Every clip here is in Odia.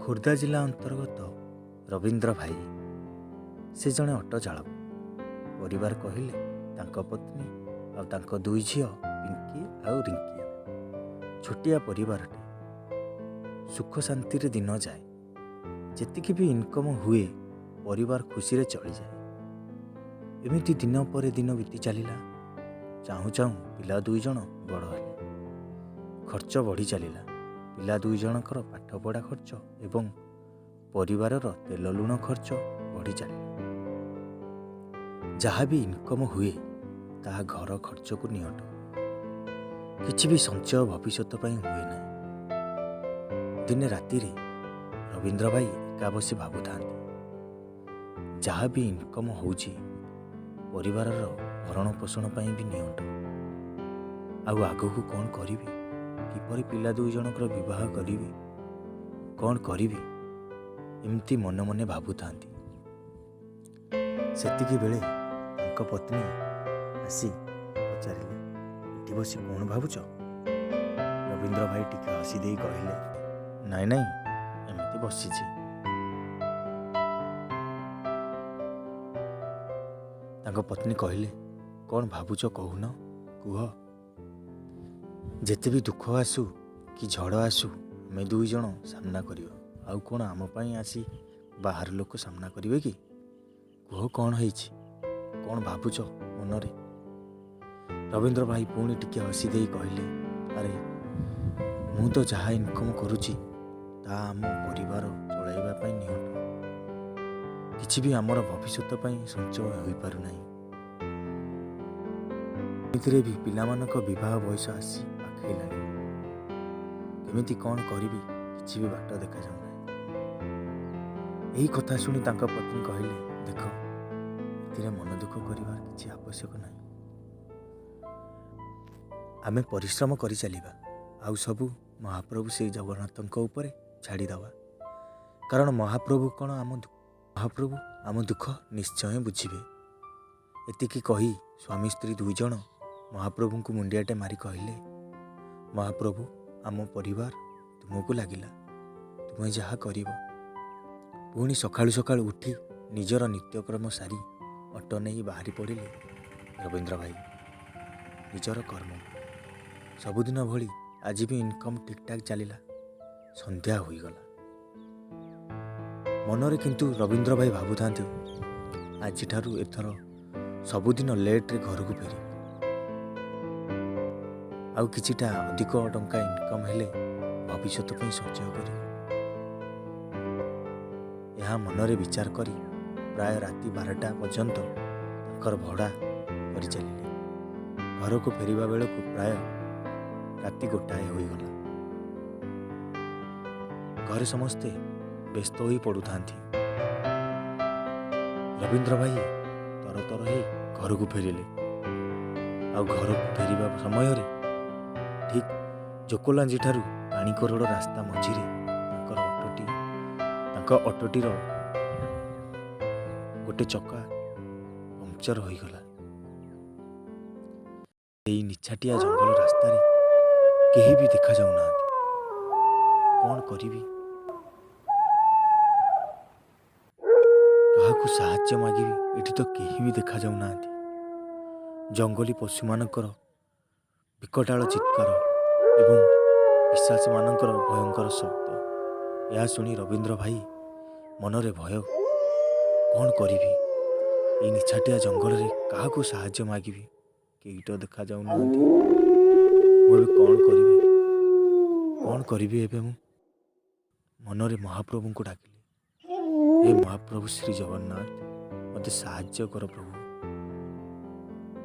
ଖୋର୍ଦ୍ଧା ଜିଲ୍ଲା ଅନ୍ତର୍ଗତ ରବୀନ୍ଦ୍ର ଭାଇ ସେ ଜଣେ ଅଟୋ ଚାଳକ। ପରିବାର କହିଲେ ତାଙ୍କ ପତ୍ନୀ ଆଉ ତାଙ୍କ ଦୁଇ ଝିଅ ପିଙ୍କି ଆଉ ରିଙ୍କି। ଛୋଟିଆ ପରିବାରଟେ, ସୁଖ ଶାନ୍ତିରେ ଦିନ ଯାଏ। ଯେତିକି ବି ଇନକମ୍ ହୁଏ ପରିବାର ଖୁସିରେ ଚଳିଯାଏ। ଏମିତି ଦିନ ପରେ ଦିନ ବିତି ଚାଲିଲା। ଚାହୁଁ ଚାହୁଁ ପିଲା ଦୁଇ ଜଣ ବଡ଼ ହେଲେ। ଖର୍ଚ୍ଚ ବଢ଼ି ଚାଲିଲା। ପିଲା ଦୁଇ ଜଣଙ୍କର ପାଠପଢ଼ା ଖର୍ଚ୍ଚ ଏବଂ ପରିବାରର ତେଲ ଲୁଣ ଖର୍ଚ୍ଚ ବଢ଼ି ଚାଲିଲା। ଯାହା ବି ଇନକମ୍ ହୁଏ ତାହା ଘର ଖର୍ଚ୍ଚକୁ ନିଅଣ୍ଟ। କିଛି ବି ସଞ୍ଚୟ ଭବିଷ୍ୟତ ପାଇଁ ହୁଏ ନାହିଁ। ଦିନେ ରାତିରେ ରବୀନ୍ଦ୍ର ଭାଇ ଏକା ବସି ଭାବୁଥାନ୍ତି, ଯାହା ବି ଇନକମ୍ ହେଉଛି ପରିବାରର ଭରଣ ପୋଷଣ ପାଇଁ ବି ନିଅଣ୍ଟ। ଆଉ ଆଗକୁ କ'ଣ କରିବି? କିପରି ପିଲା ଦୁଇ ଜଣଙ୍କର ବିବାହ କରିବି? କ'ଣ କରିବି? ଏମିତି ମନେ ମନେ ଭାବୁଥାନ୍ତି। ସେତିକି ବେଳେ ତାଙ୍କ ପତ୍ନୀ ଆସି ପଚାରିଲେ, ଏଠି ବସି କ'ଣ ଭାବୁଛ? ରବୀନ୍ଦ୍ର ଭାଇ ଟିକେ ହସି ଦେଇ କହିଲେ, ନାଇଁ ନାଇଁ, ଏମିତି ବସିଛି। ତାଙ୍କ ପତ୍ନୀ କହିଲେ, କ'ଣ ଭାବୁଛ କହୁନ, କୁହ। ଯେତେ ବି ଦୁଃଖ ଆସୁ କି ଝଡ଼ ଆସୁ ଆମେ ଦୁଇ ଜଣ ସାମ୍ନା କରିବା। ଆଉ କ'ଣ ଆମ ପାଇଁ ଆସି ବାହାର ଲୋକ ସାମ୍ନା କରିବେ କି? କୁହ କ'ଣ ହେଇଛି, କ'ଣ ଭାବୁଛ ମନରେ? ରବୀନ୍ଦ୍ର ଭାଇ ପୁଣି ଟିକେ ହସି ଦେଇ କହିଲେ, ଆରେ ମୁଁ ତ ଯାହା ଇନକମ୍ କରୁଛି ତାହା ଆମ ପରିବାର ଚଳାଇବା ପାଇଁ ନିଅଣ୍ଟ। କିଛି ବି ଆମର ଭବିଷ୍ୟତ ପାଇଁ ସଞ୍ଚୟ ହୋଇପାରୁନାହିଁ। ଏମିତିରେ ବି ପିଲାମାନଙ୍କ ବିବାହ ବୟସ ଆସି ପାଖେଇଲାଣି। କେମିତି କ'ଣ କରିବି କିଛି ବି ବାଟ ଦେଖାଯାଉନାହିଁ। ଏହି କଥା ଶୁଣି ତାଙ୍କ ପତ୍ନୀ କହିଲେ, ଦେଖ, ଏଥିରେ ମନ ଦୁଃଖ କରିବାର କିଛି ଆବଶ୍ୟକ ନାହିଁ। ଆମେ ପରିଶ୍ରମ କରି ଚାଲିବା। ଆଉ ସବୁ ମହାପ୍ରଭୁ ଶ୍ରୀ ଜଗନ୍ନାଥଙ୍କ ଉପରେ ଛାଡ଼ିଦେବା। କାରଣ ମହାପ୍ରଭୁ ଆମ ଦୁଃଖ ନିଶ୍ଚୟ ବୁଝିବେ। ଏତିକି କହି ସ୍ୱାମୀ ସ୍ତ୍ରୀ ଦୁଇ ଜଣ ମହାପ୍ରଭୁଙ୍କୁ ମୁଣ୍ଡିଆଟେ ମାରି କହିଲେ, ମହାପ୍ରଭୁ, ଆମ ପରିବାର ତୁମକୁ ଲାଗିଲା। ତୁମେ ଯାହା କରିବ। ପୁଣି ସକାଳୁ ସକାଳୁ ଉଠି ନିଜର ନିତ୍ୟକ୍ରମ ସାରି ଅଟୋ ନେଇ ବାହାରି ପଡ଼ିଲେ ରବୀନ୍ଦ୍ର ଭାଇ ନିଜର କର୍ମ। ସବୁଦିନ ଭଳି ଆଜି ବି ଇନକମ୍ ଠିକ୍ଠାକ୍ ଚାଲିଲା। ସନ୍ଧ୍ୟା ହୋଇଗଲା। ମନରେ କିନ୍ତୁ ରବୀନ୍ଦ୍ର ଭାଇ ଭାବୁଥାନ୍ତି, ଆଜିଠାରୁ ଏଥର ସବୁଦିନ ଲେଟ୍ରେ ଘରକୁ ଫେରିବି। ଆଉ କିଛିଟା ଅଧିକ ଟଙ୍କା ଇନକମ୍ ହେଲେ ଭବିଷ୍ୟତ ପାଇଁ ସଞ୍ଚୟ କରିବି। ଏହା ମନରେ ବିଚାର କରି ପ୍ରାୟ ରାତି 12ଟା ପର୍ଯ୍ୟନ୍ତ ତାଙ୍କର ଭଡ଼ା କରିଚାଲିଲେ। ଘରକୁ ଫେରିବା ବେଳକୁ ପ୍ରାୟ ରାତି 1ଟାଏ ହୋଇଗଲା। ଘରେ ସମସ୍ତେ ବ୍ୟସ୍ତ ହୋଇ ପଡ଼ୁଥାନ୍ତି। ରବୀନ୍ଦ୍ର ଭାଇ ତରତର ହେଇ ଘରକୁ ଫେରିଲେ। ଆଉ ଘରକୁ ଫେରିବା ସମୟରେ ଠିକ୍ ଜୋକଲାଞ୍ଜିଠାରୁ ପାଣିକୋରଡ଼ ରାସ୍ତା ମଝିରେ ତାଙ୍କ ଅଟୋଟିର ଗୋଟେ ଚକା ପମ୍ପଚର ହୋଇଗଲା। ଏଇ ନିଛାଟିଆ ଜଙ୍ଗଲ ରାସ୍ତାରେ କେହି ବି ଦେଖାଯାଉନାହାନ୍ତି। କ'ଣ କରିବି? କାହାକୁ ସାହାଯ୍ୟ ମାଗିବି? ଏଠି ତ କେହି ବି ଦେଖାଯାଉନାହାନ୍ତି। ଜଙ୍ଗଲୀ ପଶୁମାନଙ୍କର ବିକଟାଳ ଚିତ୍କାର ଏବଂ ପିଶାଚମାନଙ୍କର ଭୟଙ୍କର ଶବ୍ଦ। ଏହା ଶୁଣି ରବୀନ୍ଦ୍ର ଭାଇ ମନରେ ଭୟ। କ'ଣ କରିବି? ଏଇ ନିଛାଟିଆ ଜଙ୍ଗଲରେ କାହାକୁ ସାହାଯ୍ୟ ମାଗିବି? କେହି ତ ଦେଖାଯାଉନାହାନ୍ତି। ମୁଁ ଏବେ କ'ଣ କରିବି? କ'ଣ କରିବି ଏବେ ମୁଁ? ମନରେ ମହାପ୍ରଭୁଙ୍କୁ ଡାକିଲି, ହେ ମହାପ୍ରଭୁ ଶ୍ରୀ ଜଗନ୍ନାଥ, ମୋତେ ସାହାଯ୍ୟ କର ପ୍ରଭୁ।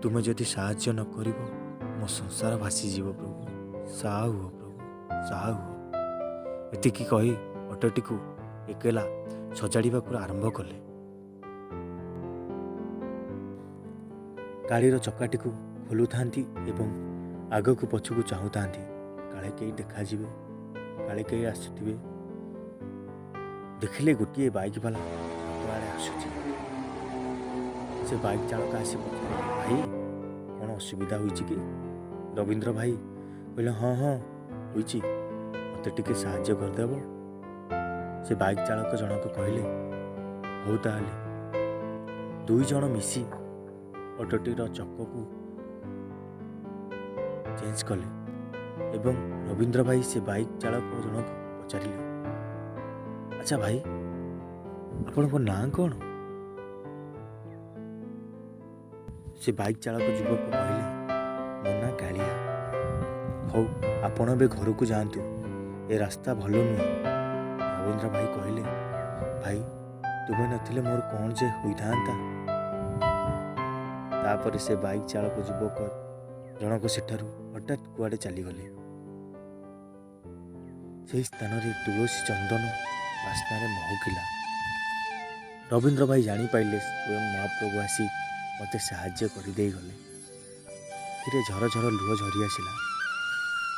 ତୁମେ ଯଦି ସାହାଯ୍ୟ ନ କରିବ ମୋ ସଂସାର ଭାସିଯିବ ପ୍ରଭୁ। ସାହା ହୁଅ ପ୍ରଭୁ, ସାହା ହୁଅ। ଏତିକି କହି ଅଟୋଟିକୁ ଏକଲା ସଜାଡ଼ିବାକୁ ଆରମ୍ଭ କଲେ। ଗାଡ଼ିର ଚକାଟିକୁ ଖୋଲୁଥାନ୍ତି ଏବଂ ଆଗକୁ ପଛକୁ ଚାହୁଁଥାନ୍ତି। କାଳେ କେହି ଦେଖାଯିବେ, କାଳେ କେହି ଆସୁଥିବେ। ଦେଖିଲେ ଗୋଟିଏ ବାଇକ୍ ବାଲା ଆଡ଼େ ଆସୁଛି। ସେ ବାଇକ୍ ଚାଳକ ଆସି ପଚାରିଲେ, ଭାଇ, କ'ଣ ଅସୁବିଧା ହୋଇଛି କି? ରବୀନ୍ଦ୍ର ଭାଇ କହିଲେ, ହଁ ହୋଇଛି, ମୋତେ ଟିକେ ସାହାଯ୍ୟ କରିଦେବ। ସେ ବାଇକ୍ ଚାଳକ ଜଣକ କହିଲେ, ହଉ ତାହେଲେ। 2 ଜଣ ମିଶି ଅଟୋଟିର ଚକକୁ ଚେଞ୍ଜ କଲେ ଏବଂ ରବୀନ୍ଦ୍ର ଭାଇ ସେ ବାଇକ୍ ଚାଳକ ଜଣକୁ ପଚାରିଲେ, ଆଚ୍ଛା ଭାଇ, ଆପଣଙ୍କ ନାଁ କ'ଣ? ସେ ବାଇକ୍ ଚାଳକ ଯୁବକ କହିଲେ, ମୋ ନାଁ କାଳିଆ। ହଉ, ଆପଣ ଏବେ ଘରକୁ ଯାଆନ୍ତୁ, ଏ ରାସ୍ତା ଭଲ ନୁହେଁ। ରବୀନ୍ଦ୍ର ଭାଇ କହିଲେ, ଭାଇ, ତୁମେ ନଥିଲେ ମୋର କ'ଣ ଯେ ହୋଇଥାନ୍ତା। ତାପରେ ସେ ବାଇକ୍ ଚାଳକ ଯୁବକ ଜଣକ ସେଠାରୁ ହଠାତ୍ କୁଆଡ଼େ ଚାଲିଗଲେ। ସେହି ସ୍ଥାନରେ ତୁଳସୀ ଚନ୍ଦନ ବାସ୍ନାରେ ମହକିଲା। ରବୀନ୍ଦ୍ର ଭାଇ ଜାଣିପାରିଲେ ସ୍ୱୟଂ ମହାପ୍ରଭୁ ଆସି ମୋତେ ସାହାଯ୍ୟ କରିଦେଇଗଲେ। ଆଖିରେ ଝରଝର ଲୁହ ଝରି ଆସିଲା।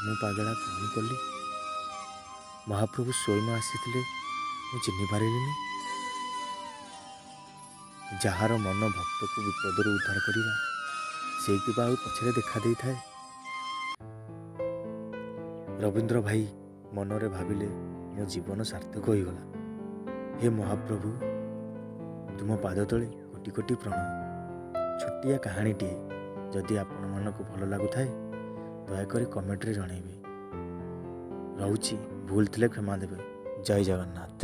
ମୁଁ ପାଗଳା କ'ଣ କଲି? ମହାପ୍ରଭୁ ସ୍ୱୟଂ ଆସିଥିଲେ, ମୁଁ ଚିହ୍ନି ପାରିଲିନି। ଯାହାର ମନ ଭକ୍ତକୁ ବିପଦରୁ ଉଦ୍ଧାର କରିବା, ସେଇ କିବା ଆଉ ପଛରେ ଦେଖା ଦେଇଥାଏ। ରବୀନ୍ଦ୍ର ଭାଇ ମନରେ ଭାବିଲେ, ମୋ ଜୀବନ ସାର୍ଥକ ହୋଇଗଲା। ହେ ମହାପ୍ରଭୁ, ତୁମ ପାଦ ତଳେ କୋଟି କୋଟି ପ୍ରଣାମ। ଛୋଟିଆ କାହାଣୀଟିଏ। ଯଦି ଆପଣମାନଙ୍କୁ ଭଲ ଲାଗୁଥାଏ, ଦୟାକରି କମେଣ୍ଟରେ ଜଣାଇବେ। ରହୁଛି, ଭୁଲ ଥିଲେ କ୍ଷମା ଦେବେ। ଜୟ ଜଗନ୍ନାଥ।